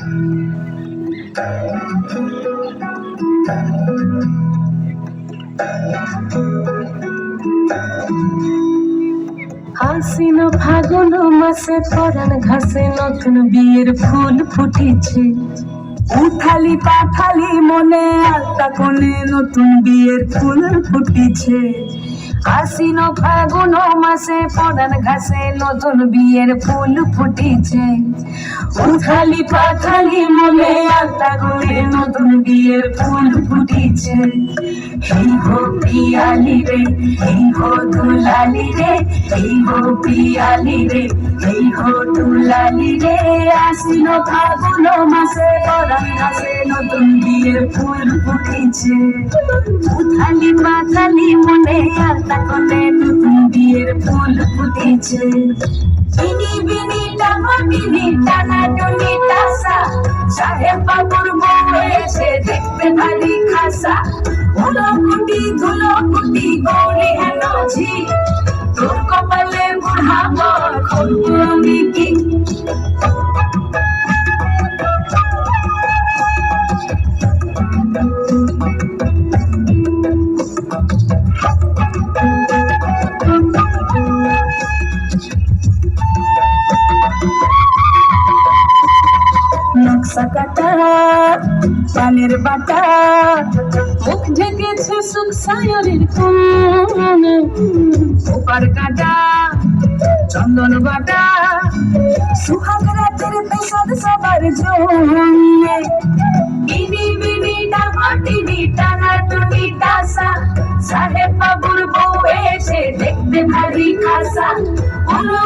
আশ্বিন ফাগুন মাসে পরাণ ঘাসে নতুন বিয়ের ফুল ফুটেছে। উথালি পাথালি মনে আলতা কোণে নতুন বিয়ের ফুল ফুটেছে। আশ্বিন ফাগুন মাসে পরাণ ঘাসে নতুন বিয়ের ফুল ফুটেছে। উথালি পাথালি মনে আলতা কোণে নতুন বিয়ের ফুল ফুটেছে। এই হো পিয়ালি রে, এই হো দুলালি রে, এই হো পিয়ালি রে, এই হো দুলালি রে। আশ্বিন ফাগুন মাসে পরাণ ঘাসে নতুন বিয়ের ফুল ফুটেছে। উথালি পাথালি মনে আলতা কোণে নতুন বিয়ের ফুল ফুটেছে। বিনি বিনি টাকা বিনি টানা টুনি টাসা, সাহেব বাবুর বউ এসে দেখতে ভারী খাসা। ধুলো কুটি গৌরী হেন ঝি, তোর কপালে বুড়া বর খুলবো আমি কি। নকশা কাটা পানের বাটা, মুখ ঢেকেছে সুখ সায়রের কোণ। ওপার কাটা চন্দন বাটা, সুহাগ রাতের পেশাদ সবার জন্যে। বিনি বিনি টাকা টিনি টানা টুনি টাসা, সাহেব বাবুর বউ এসে দেখতে ভারী খাসা। ধুলো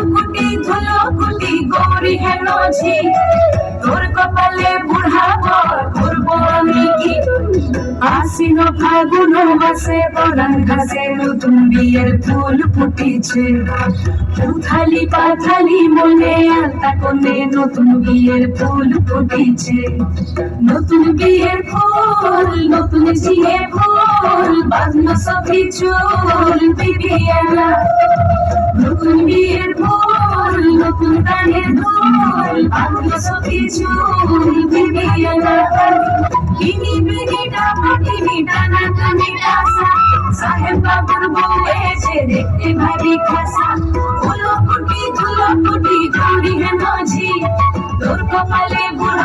কুটি গৌরী হেন ঝি, তোর কপালে বুড়া বর করবো আমি কি। আশ্বিন ফাগুন মাসে পরাণ ঘাসে নতুন বিয়ের ফুল ফুটেছে। উথালি পাথালি মনে আলতা কোণে নতুন বিয়ের ফুল ফুটেছে। নতুন বিয়ের ফুল নতুন ঝিয়ে ফুল, বাঁধলো সখী চুল বিবিয়ানা। নতুন বিয়ের ফুল নতুন গানের দুল, বাঁধলো সখী চুল বিবিয়ানা। বিনি বিনি টাকা বিনি টানা টানি টাসা, সাহেব বাবুর বউ এসে দেখতে ভারী খাসা। ধুলো কুটি গৌরী হেন ঝি, তোর কপালে বুড়া